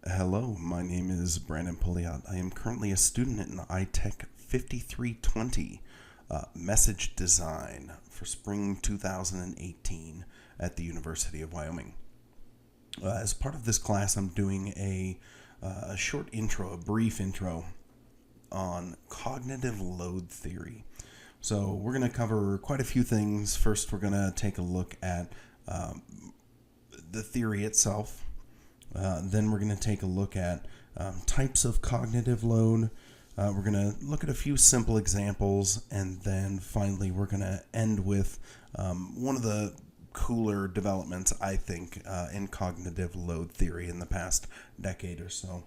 Hello, my name is Brandon Pouliot. I am currently a student in ITEC 5320 Message Design for Spring 2018 at the University of Wyoming. As part of this class, I'm doing a short intro, a brief intro on cognitive load theory. So we're going to cover quite a few things. First, we're going to take a look at the theory itself. Then we're going to take a look at types of cognitive load. We're going to look at a few simple examples, and then finally we're going to end with one of the cooler developments, I think, in cognitive load theory in the past decade or so.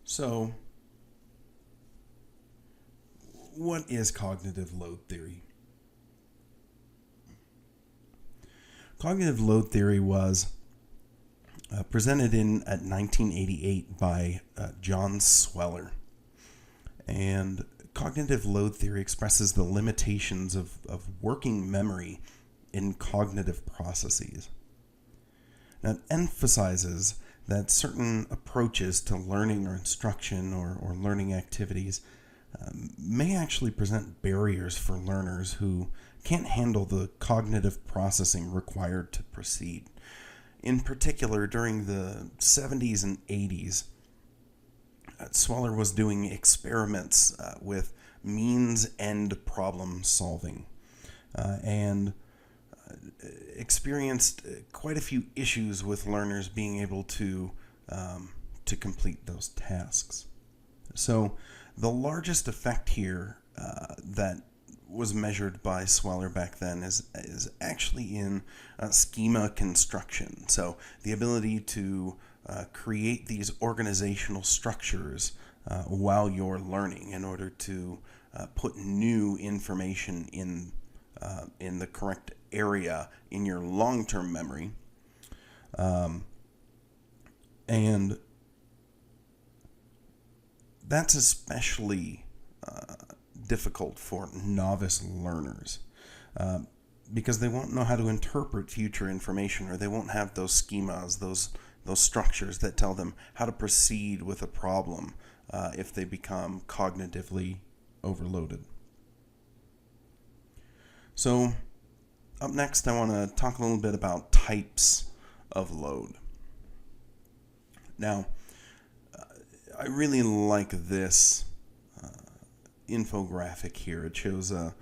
So, what is cognitive load theory? Cognitive load theory was presented at 1988 by John Sweller. And cognitive load theory expresses the limitations of working memory in cognitive processes. Now, it emphasizes that certain approaches to learning or instruction or learning activities may actually present barriers for learners who can't handle the cognitive processing required to proceed. In particular, during the 70s and 80s, Sweller was doing experiments with means-end problem solving and experienced quite a few issues with learners being able to complete those tasks. So the largest effect here that was measured by Sweller back then is actually in schema construction. So the ability to create these organizational structures while you're learning in order to put new information in the correct area in your long-term memory. And that's especially difficult for novice learners because they won't know how to interpret future information, or they won't have those schemas, those structures that tell them how to proceed with a problem if they become cognitively overloaded. So up next, I want to talk a little bit about types of load. Now, I really like this infographic here. It shows a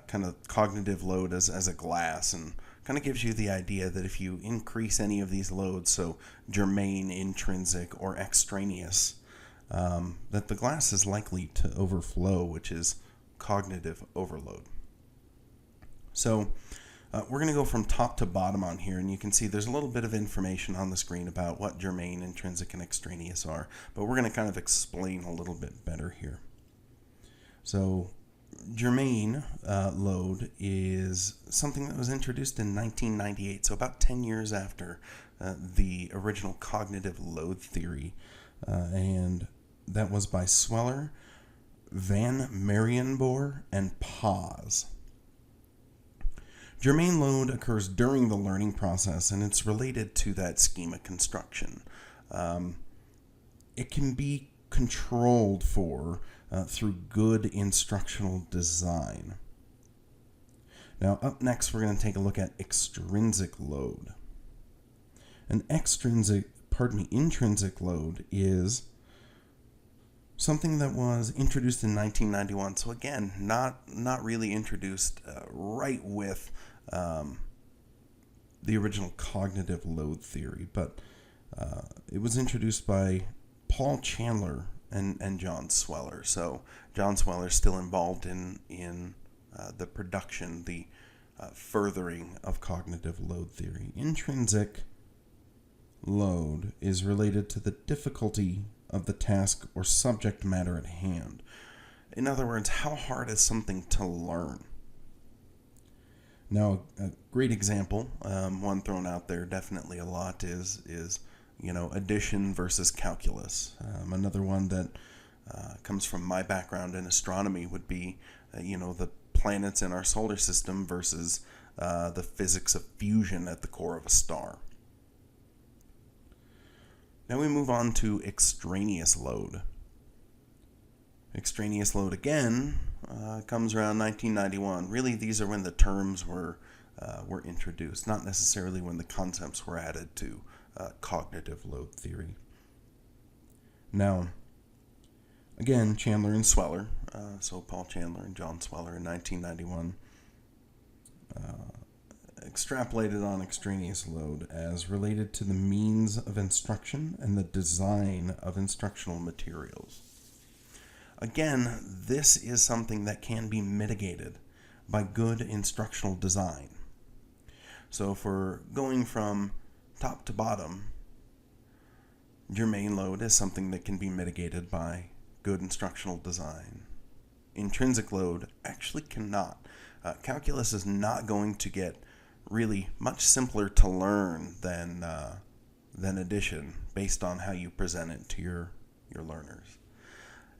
kind of cognitive load as a glass, and kind of gives you the idea that if you increase any of these loads, so germane, intrinsic, or extraneous, that the glass is likely to overflow, which is cognitive overload. So we're going to go from top to bottom on here, and you can see there's a little bit of information on the screen about what germane, intrinsic, and extraneous are, but we're going to kind of explain a little bit better here. So germane load is something that was introduced in 1998, so about 10 years after the original cognitive load theory, and that was by Sweller, Van Marienboer, and Paz. Germane load occurs during the learning process, and it's related to that schema construction. It can be controlled for through good instructional design. Now, up next, we're going to take a look at extrinsic load. Intrinsic load is something that was introduced in 1991. So again, not really introduced right with the original cognitive load theory, but it was introduced by Paul Chandler and John Sweller. So John Sweller is still involved in the production, the furthering of cognitive load theory. Intrinsic load is related to the difficulty of the task or subject matter at hand. In other words, how hard is something to learn? Now, a great example, one thrown out there definitely a lot, is addition versus calculus. Another one that comes from my background in astronomy would be, the planets in our solar system versus the physics of fusion at the core of a star. Now we move on to extraneous load. Extraneous load, again, comes around 1991. Really, these are when the terms were introduced, not necessarily when the concepts were added to cognitive load theory. Now, again, Chandler and Sweller, so Paul Chandler and John Sweller in 1991, extrapolated on extraneous load as related to the means of instruction and the design of instructional materials. Again, this is something that can be mitigated by good instructional design. So if we're going from top to bottom, germane load is something that can be mitigated by good instructional design. Intrinsic load actually cannot. Calculus is not going to get really much simpler to learn than addition based on how you present it to your learners.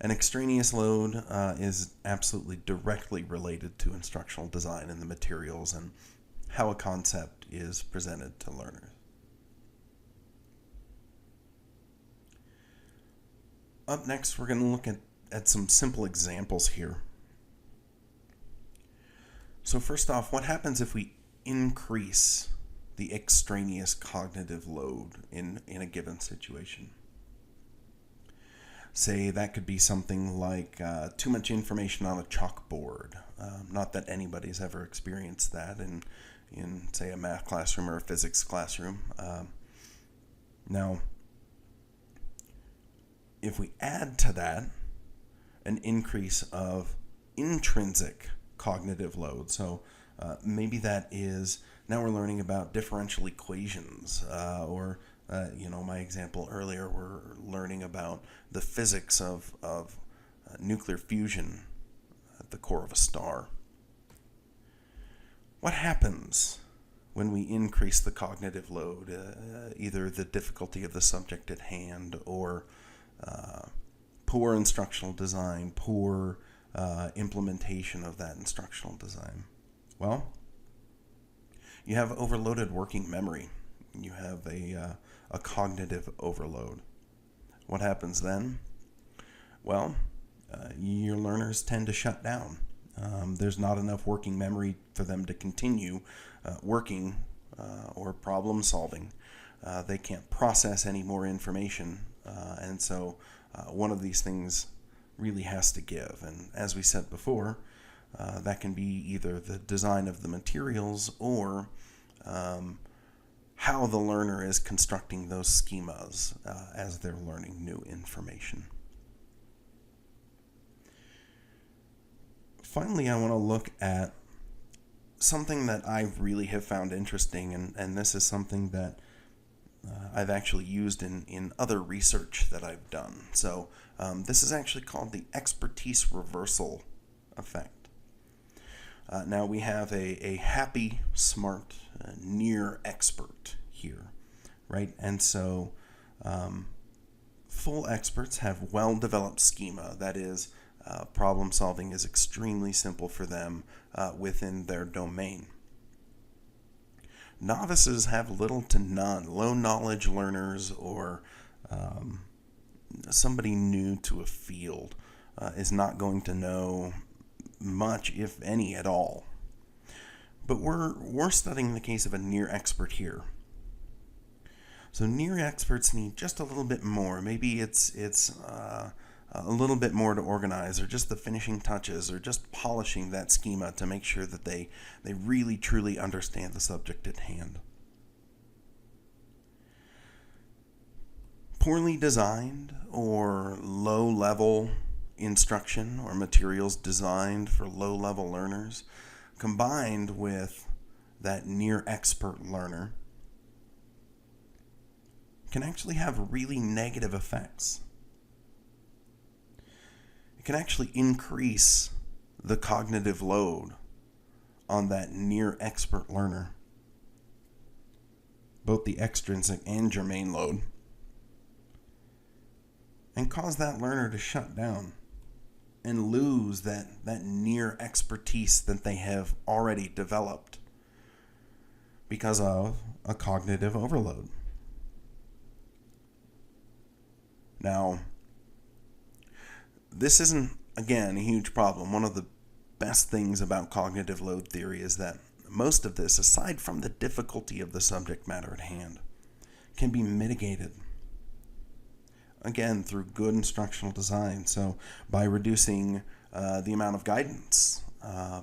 An extraneous load is absolutely directly related to instructional design and the materials and how a concept is presented to learners. Up next, we're going to look at some simple examples here. So first off, what happens if we increase the extraneous cognitive load in a given situation? Say that could be something like too much information on a chalkboard. Not that anybody's ever experienced that in say, a math classroom or a physics classroom. Now, if we add to that an increase of intrinsic cognitive load, so maybe that is, now we're learning about differential equations, or my example earlier, we're learning about the physics of nuclear fusion at the core of a star. What happens when we increase the cognitive load, either the difficulty of the subject at hand or poor instructional design, poor implementation of that instructional design? Well, you have overloaded working memory. You have a cognitive overload. What happens then? Well, your learners tend to shut down. There's not enough working memory for them to continue working or problem solving. They can't process any more information, and so one of these things really has to give. And as we said before, that can be either the design of the materials or how the learner is constructing those schemas as they're learning new information. Finally, I want to look at something that I really have found interesting, and this is something that I've actually used in other research that I've done. So this is actually called the expertise reversal effect. Now we have a happy, smart, near expert here, right? And so full experts have well-developed schema. That is, problem solving is extremely simple for them within their domain. Novices have little to none. Low knowledge learners or somebody new to a field is not going to know much, if any, at all. But we're studying the case of a near expert here. So near experts need just a little bit more. Maybe it's a little bit more to organize, or just the finishing touches, or just polishing that schema to make sure that they really truly understand the subject at hand. Poorly designed or low-level instruction or materials designed for low-level learners, combined with that near expert learner, can actually have really negative effects. It can actually increase the cognitive load on that near expert learner, both the extrinsic and germane load, and cause that learner to shut down and lose that near expertise that they have already developed because of a cognitive overload. Now, this isn't, again, a huge problem. One of the best things about cognitive load theory is that most of this, aside from the difficulty of the subject matter at hand, can be mitigated, again, through good instructional design. So by reducing the amount of guidance,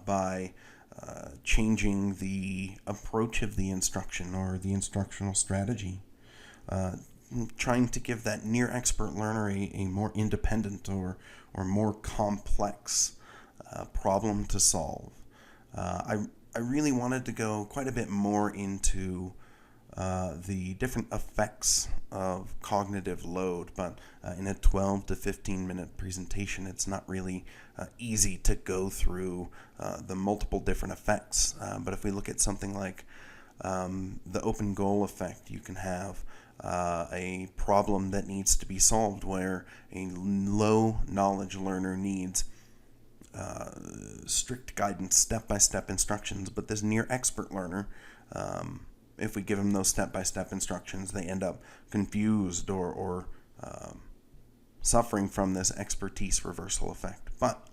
by changing the approach of the instruction or the instructional strategy, trying to give that near expert learner a more independent or more complex problem to solve. I really wanted to go quite a bit more into the different effects of cognitive load, but in a 12 to 15 minute presentation, it's not really easy to go through the multiple different effects. But if we look at something like the open goal effect, you can have a problem that needs to be solved where a low knowledge learner needs strict guidance, step-by-step instructions, but this near expert learner, if we give them those step-by-step instructions, they end up confused or suffering from this expertise reversal effect. But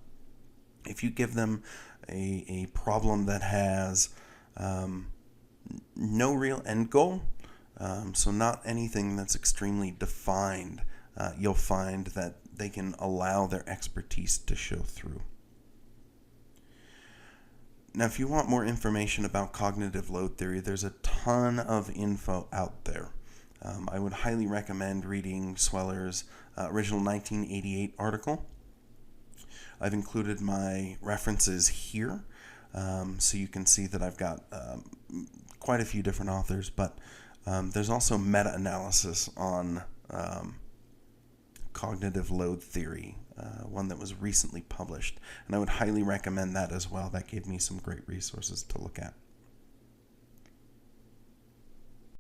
if you give them a problem that has no real end goal, so not anything that's extremely defined, you'll find that they can allow their expertise to show through. Now, if you want more information about cognitive load theory, there's a ton of info out there. I would highly recommend reading Sweller's original 1988 article. I've included my references here, so you can see that I've got quite a few different authors, but there's also meta-analysis on cognitive load theory, one that was recently published, and I would highly recommend that as well. That gave me some great resources to look at.